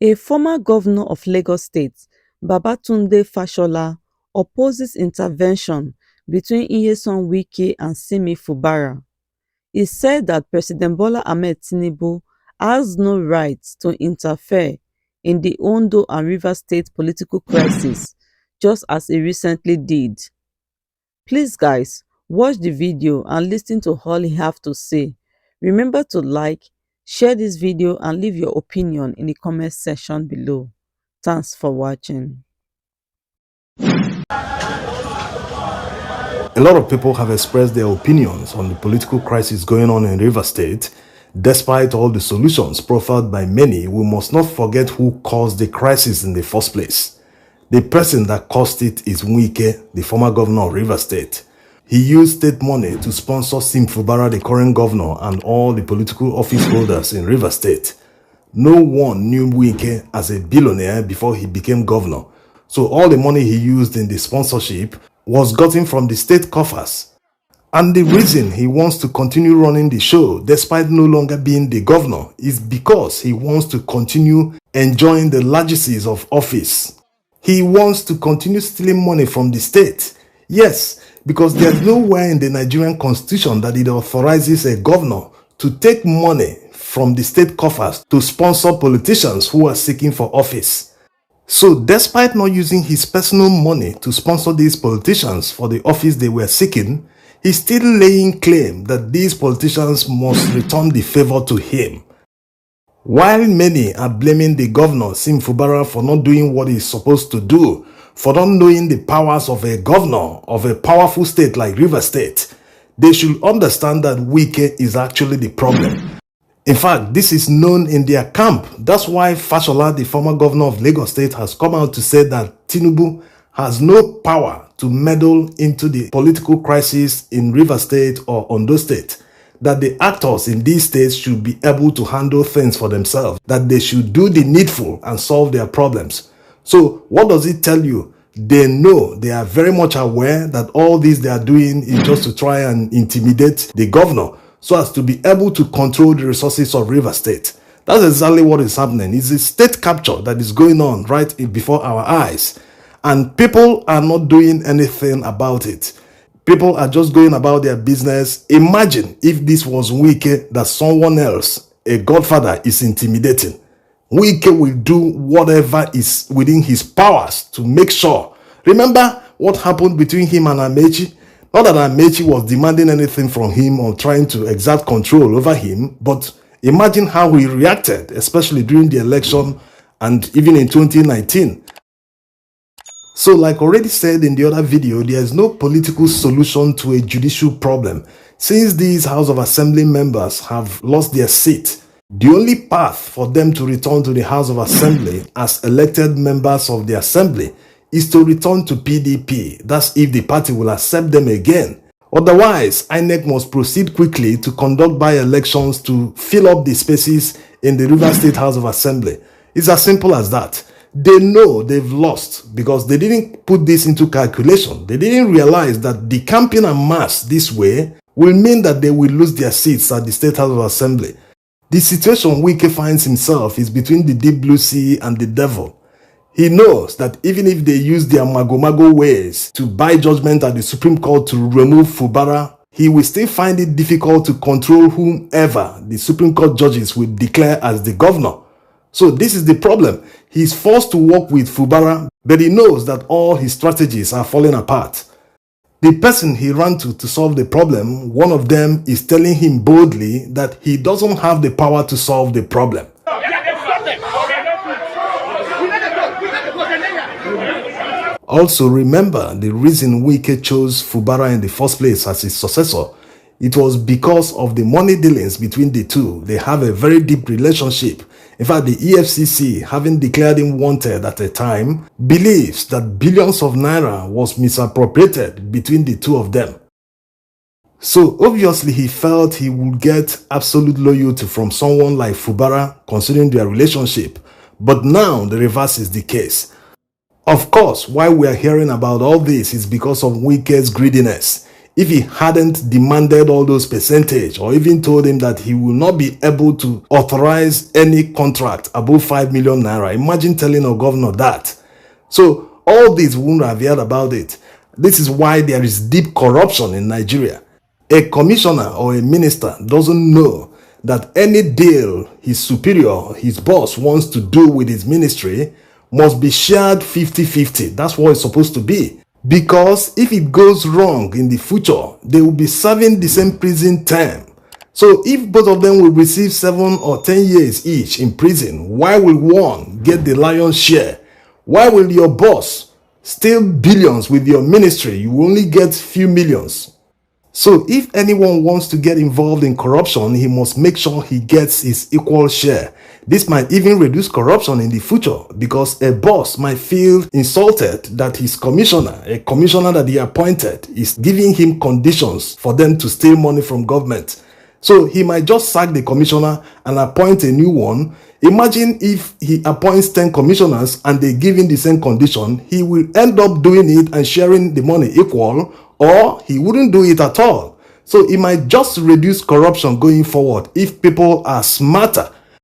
A former governor of Lagos State, Babatunde Fashola, opposes intervention between Nyesom Wike and Simi Fubara. He said that President Bola Ahmed Tinubu has no right to interfere in the Ondo and Rivers State political crisis, just as he recently did. Please guys, watch the video and listen to all he have to say. Remember to like, share this video and leave your opinion in the comment section below. Thanks for watching. A lot of people have expressed their opinions on the political crisis going on in Rivers State. Despite all the solutions proffered by many, we must not forget who caused the crisis in the first place. The person that caused it is Wike, the former governor of Rivers State. He used state money to sponsor Sim Fubara, the current governor, and all the political office holders in Rivers State. No one knew Wike as a billionaire before he became governor, so all the money he used in the sponsorship was gotten from the state coffers. And the reason he wants to continue running the show despite no longer being the governor is because he wants to continue enjoying the largesses of office. He wants to continue stealing money from the state. Yes, because there's nowhere in the Nigerian constitution that it authorizes a governor to take money from the state coffers to sponsor politicians who are seeking for office. So despite not using his personal money to sponsor these politicians for the office they were seeking, he's still laying claim that these politicians must return the favor to him. While many are blaming the governor, Sim Fubara, for not doing what he's supposed to do, for not knowing the powers of a governor of a powerful state like Rivers State, they should understand that Wike is actually the problem. In fact, this is known in their camp. That's why Fashola, the former governor of Lagos State, has come out to say that Tinubu has no power to meddle into the political crisis in Rivers State or Ondo State, that the actors in these states should be able to handle things for themselves, that they should do the needful and solve their problems. So what does it tell you? They know, they are very much aware that all this they are doing is just to try and intimidate the governor, so as to be able to control the resources of Rivers State. That's exactly what is happening. It's a state capture that is going on right before our eyes. And people are not doing anything about it. People are just going about their business. Imagine if this was Wike that someone else, a godfather, is intimidating. Wike will do whatever is within his powers to make sure. Remember what happened between him and Amechi? Not that Amechi was demanding anything from him or trying to exert control over him, but imagine how he reacted, especially during the election and even in 2019. So like already said in the other video, there is no political solution to a judicial problem. Since these House of Assembly members have lost their seat, the only path for them to return to the House of Assembly as elected members of the Assembly is to return to PDP. That's if the party will accept them again. Otherwise, INEC must proceed quickly to conduct by-elections to fill up the spaces in the Rivers State House of Assembly. It's as simple as that. They know they've lost because they didn't put this into calculation. They didn't realize that the campaign en masse this way will mean that they will lose their seats at the State House of Assembly. The situation Wike finds himself is between the deep blue sea and the devil. He knows that even if they use their mago-mago ways to buy judgment at the Supreme Court to remove Fubara, he will still find it difficult to control whomever the Supreme Court judges will declare as the governor. So this is the problem. He's forced to work with Fubara, but he knows that all his strategies are falling apart. The person he ran to solve the problem, one of them is telling him boldly that he doesn't have the power to solve the problem. Also remember the reason Wike chose Fubara in the first place as his successor. It was because of the money dealings between the two. They have a very deep relationship. In fact, the EFCC, having declared him wanted at a time, believes that billions of naira was misappropriated between the two of them. So obviously he felt he would get absolute loyalty from someone like Fubara considering their relationship. But now the reverse is the case. Of course, why we are hearing about all this is because of Wike's greediness. if he hadn't demanded all those percentage or even told him that he will not be able to authorize any contract above 5 million naira. Imagine telling a governor that. So all this wouldn't have heard about it. This is why there is deep corruption in Nigeria. A commissioner or a minister doesn't know that any deal his superior, his boss wants to do with his ministry must be shared 50-50. That's what it's supposed to be. Because if it goes wrong in the future, they will be serving the same prison term. So if both of them will receive 7 or 10 years each in prison, why will one get the lion's share? Why will your boss steal billions with your ministry? You only get few millions. So if anyone wants to get involved in corruption, he must make sure he gets his equal share. This might even reduce corruption in the future because a boss might feel insulted that his commissioner, a commissioner that he appointed, is giving him conditions for them to steal money from government. So he might just sack the commissioner and appoint a new one. Imagine if he appoints 10 commissioners and they give him the same condition, he will end up doing it and sharing the money equal, or he wouldn't do it at all. So it might just reduce corruption going forward if people are smarter